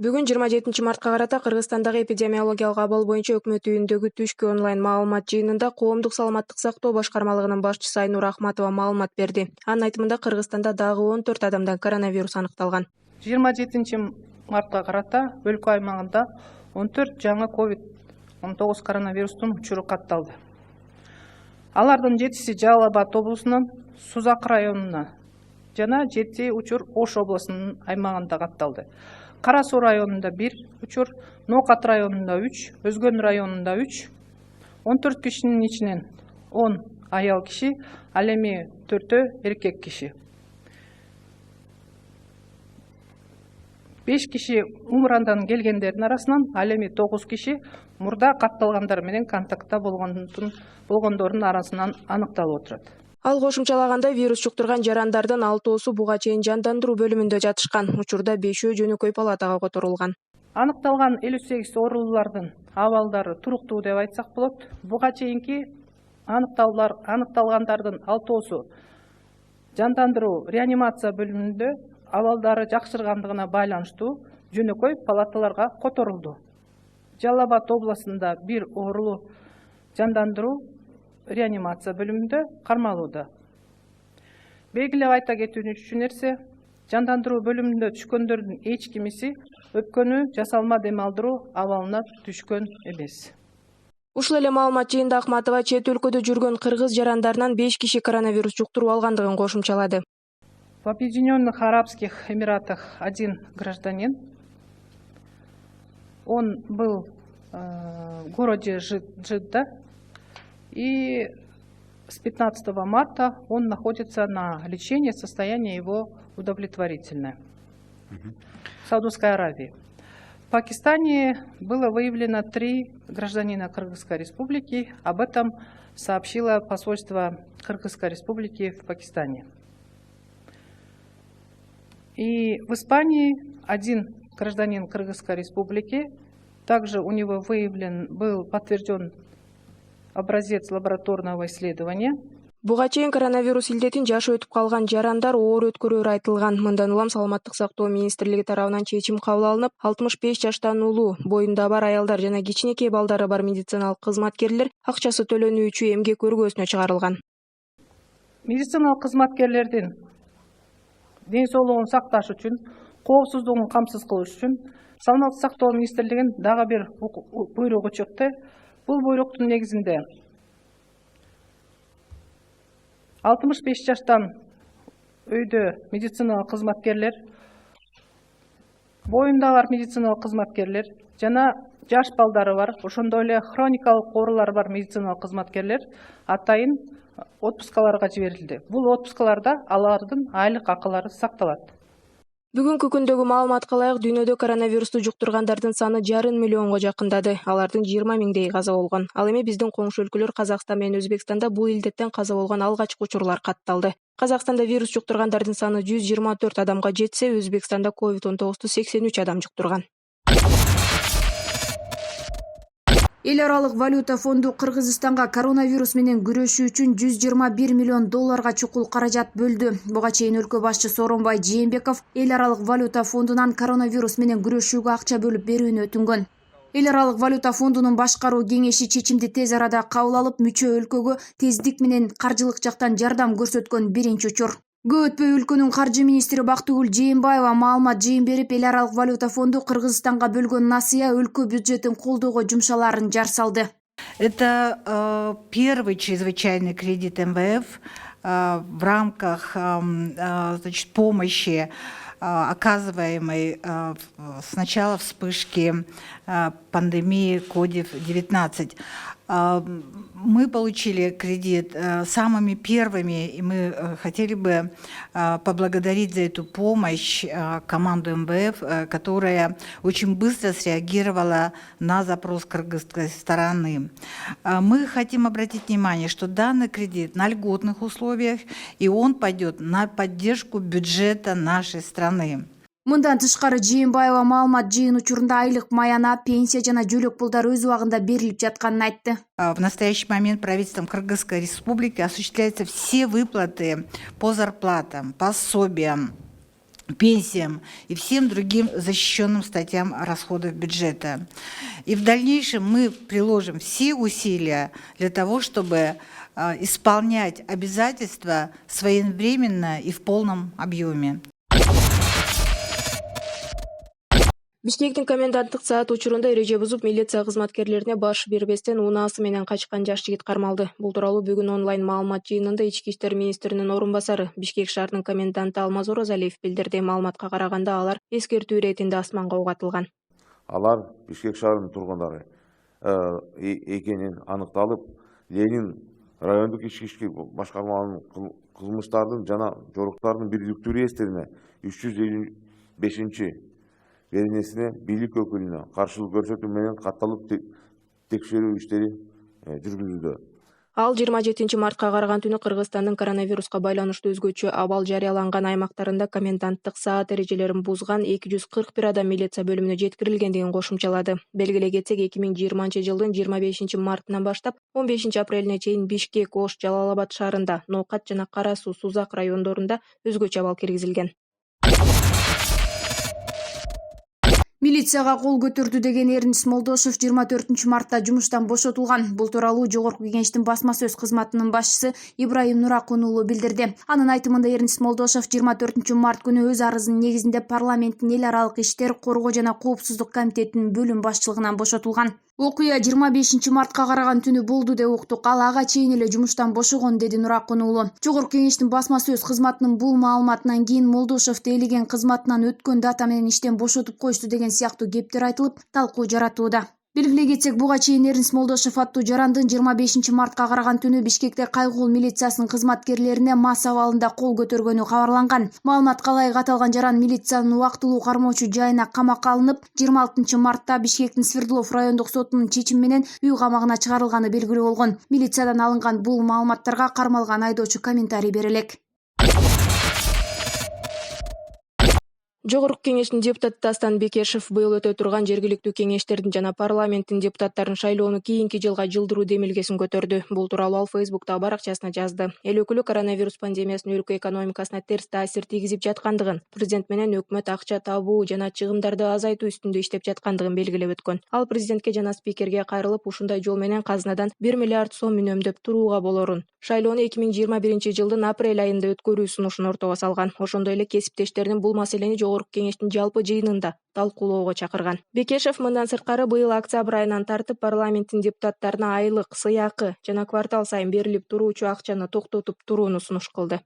Бүгүн 27 мартка карата Кыргызстандагы эпидемиологиялык абал боюнча өкмөт үйүндөгү түшкү онлайн маалымат жыйынында коомдук саламаттык сактоо башкармалыгынын башчысы Айнур Ахматова маалымат берди. Анын айтымында Кыргызстанда дагы 14 адамдан коронавирус аныкталган. 27 мартка карата өлкө аймагында 14 жаңы COVID-19 коронавирустун учуру катталды. Алардын 7-си Жалал Абад облусунун Сузак районуна жана 7 учур Ош облусунун аймагында катталды. Кара Суу районунда 1 учур, Ноокат районунда 3, Өзгөн районунда 3, 14 кишинин ичинен 10 аял киши, ал эми 4 эркек киши. 5 киши умурандан келгендердин арасынан, ал эми 9 киши мурда катталгандар менен контактта болгондордун арасынан аныкталып отурат. Ал кошумчалагандай, вирус жуктурган жарандардын 6-оосу буга чейин жандандыруу бөлүмүндө жатышкан. Учурда 5-өө жөнөкөй палатага которулган. Аныкталган 58 оорулуулардын абалдары туруктуу деп айтсак болот. Буга чейинки аныкталгандардын 6-оосу жандандыруу реанимация бөлүмүндө абалдары жакшыргандыгына байланыштуу жөнөкөй палаталарга которулду. Жалал Абад областында 1 оорулуу жандандыруу реанимация бөлүмүндө кармалууда. Белгилеп айта кетүүчү нерсе, жандандыруу бөлүмүндө түшкөндөрдүн эч кимиси өпкөнү жасалма дем алдыруу абалына түшкөн эмес. Ушул эле маалымат жыйында Ахматова чет өлкөдө жүргөн кыргыз жарандарынан 5 киши коронавирус жуктуруп алгандыгын кошумчалады. В Объединенных Арабских Эмиратах один гражданин. Он был в городе Джидда. И с 15 марта он находится на лечении, состояние его удовлетворительное. В Саудовской Аравии. В Пакистане было выявлено 3 гражданина Кыргызской республики. Об этом сообщило посольство Кыргызской республики в Пакистане. И в Испании 1 гражданин Кыргызской республики. Также у него был подтвержден образец лабораторного исследования. Буга чейин коронавирус илдетин жашы өтүп калган жарандар оор өткөрөөр айтылган. Мындан улам Саламаттык сактоо министрлиги тарабынан чечим кабыл алынып, 65 жаштан улуу, боюнда бар аялдар жана кичинекей балдары бар медициналык кызматкерлер акчасы төлөнүүчү эмгек көргөөсүнө чыгарылган. Медициналык кызматкерлердин ден соолугун сакташ үчүн, коопсуздугун камсыз кылыш үчүн Саламаттык сактоо министрлигинин дагы бир буйругу чыкты. Бул буйруктун негизинде 65 жаштан өйдө медициналык кызматкерлер, боюнда бар медициналык кызматкерлер жана жаш балдары бар, ошондой эле хроникалык оорулары бар медициналык кызматкерлер атайын отпускаларга жиберилди. Бул отпускаларда алардын айлык акылары сакталат. Бүгүнкү күндөгү маалыматка ылайык, дүйнөдө коронавирусту жуктургандардын саны 5,5 миллионго жакындады. Алардын 20 миңдеги каза болгон. Ал эми биздин коңшу өлкөлөр Казакстан менен Өзбекстанда бул илдеттен каза болгон алгачкы учурлар катталды. Казакстанда вирус жуктургандардын саны 124 адамга жетсе, Өзбекстанда COVID-19 83 адам жуктурган. Эл аралык валюта фонду Кыргызстанга коронавирус менен күрөшүү үчүн 121 миллион долларга чукул каражат бөлдү. Буга чейин өлкө башчы Сооронбай Жээнбеков эл аралык валюта фондунан коронавирус менен күрөшүүгө акча бөлүп берүүнү өтүнгөн. Эл аралык валюта фондунун башкаруу кеңеши чечимди тез арада кабыл алып, мүчө өлкөгө тездик менен каржылык жактан жардам көрсөткөн биринчи учур. Көп өтпөй өлкөнүн каржы министри Бактыгүл Жээнбаева маалымат жыйын берип, эл аралык валюта фонду Кыргызстанга бөлгөн насыя өлкө бюджетин колдоого жумшалаарын жар салды. Это первый чрезвычайный кредит МВФ в рамках помощи, оказываемой с начала вспышки пандемии COVID-19. Мы получили кредит самыми первыми, и мы хотели бы поблагодарить за эту помощь команду МВФ, которая очень быстро среагировала на запрос кыргызской стороны. Мы хотим обратить внимание, что данный кредит на льготных условиях, и он пойдет на поддержку бюджета нашей страны. Мындан тышкары Жээнбаева маалымат жыйын учурунда айлык маяна, пенсия жана жөлөк пулдар өз убагында берилип жатканын айтты. В настоящий момент правительством Кыргызской республики осуществляются все выплаты по зарплатам, пособиям, пенсиям и всем другим защищенным статьям расходов бюджета. И в дальнейшем мы приложим все усилия для того, чтобы исполнять обязательства своевременно и в полном объеме. Бишкектин коменданттык саат учурунда эреже бузуп милиция кызматкерлерине баш бербестен унаасы менен качкан жаш жигит кармалды. Бул тууралуу бүгүн онлайн маалымат жыйынында Ички иштер министринин орун басары Бишкек шаарынын коменданты Алмаз Оразалиев билдирди. Маалыматка караганда алар эскертүү иретинде асманга ук атылган. Алар Бишкек шаарынын тургундары экенин аныкталып, Ленин райондук ички иштер башкармаларынын кылмыштардын жана жоруктардын бирдиктүү реестерине 355 беренесине бийлик өкүлүнө каршылык көрсөтүү менен катталып текшерүү иштери жүргүзүлдү. Ал 27 мартка караган түнү Кыргызстандын коронавируска байланыштуу өзгөчө абал жарыяланган аймактарында коменданттык саат эрежелерин бузган 241 адам милиция бөлүмүнө жеткирилгендигин кошумчалады. Белгилей кетсек, 2020 жылдын 25 мартынан баштап 15 апрелине чейин Бишкек, Ош, Жалал-Абад шаарында, Ноокат жана Кара Суу, Сузак райондорунда өзгөчө абал киргизилген. Милицияга кол көтөрдү деген Эрнис Молдошев 24 мартта жумуштан бошотулган. Бул тууралуу Жогорку Кеңештин басма сөз кызматынын башчысы Ибраим Нуракун уулу билдирди. Анын айтымында Эрнис Молдошев 24 март күнү өз арызынын негизинде парламенттин эл аралык иштер, коргоо жана коопсуздук комитетинин бөлүм башчылыгынан бошотулган. Окуя 25 мартка караган түнү болду деп уктук. Ал ага чейин эле жумуштан бошогон, деди Нуракун уулу. Жогорку Кеңештин басма сөз кызматынын бул маалыматынан кийин Молдошевду элеген кызматынан өткөн дата менен иштен бошотуп коюшту деген сыяктуу кептер айтылып, талкуу жаратууда. Белгилей кетсек, буга чейин Эрнис Молдошев аттуу жарандын 25 мартка караган түнү Бишкекте Кайгуул милициясынын кызматкерлерине мас абалында кол көтөргөнү кабарланган. Маалыматка ылайык аталган жаран милициянын убактылуу кармоочу жайына камакка алынып, 26 мартта Бишкектин Свердлов райондук сотунун чечими менен үй камагына чыгарылганы белгилүү болгон. Милициядан алынган бул маалыматтарга кармалган айдоочу комментарий бере элек. Жогорку Кеңештин депутаты Дастан Бекешев быйыл өтө турган жергиликтүү кеңештердин жана парламенттин депутаттарын шайлоону кийинки жылга жылдыруу демилгесин көтөрдү. Бул тууралуу ал Фейсбуктагы баракчасына жазды. Эл өкүлү коронавирус пандемиясынын өлкө экономикасына терс таасир тийгизип жаткандыгын, президент менен өкмөт акча табуу жана чыгымдарды азайтуу үстүндө иштеп жаткандыгын белгилеп өткөн. Ал президентке жана спикерге кайрылып, ушундай жол менен казынадан 1 миллиард сом үнөмдөп турууга болорун, шайлоону 2021 жылдын апрель айында өткөрүү сунушун ортого салган. Ошондой эле кесиптештеринин бул маселени Жогорку Кеңештин жалпы жыйынында талкуулоого чакырган. Бекешев мындан сырткары быйыл октябрь айынан тартып парламенттин депутаттарына айлык, сыйакы жана квартал сайын берилип туруучу акчаны токтотуп турууну сунуш кылды.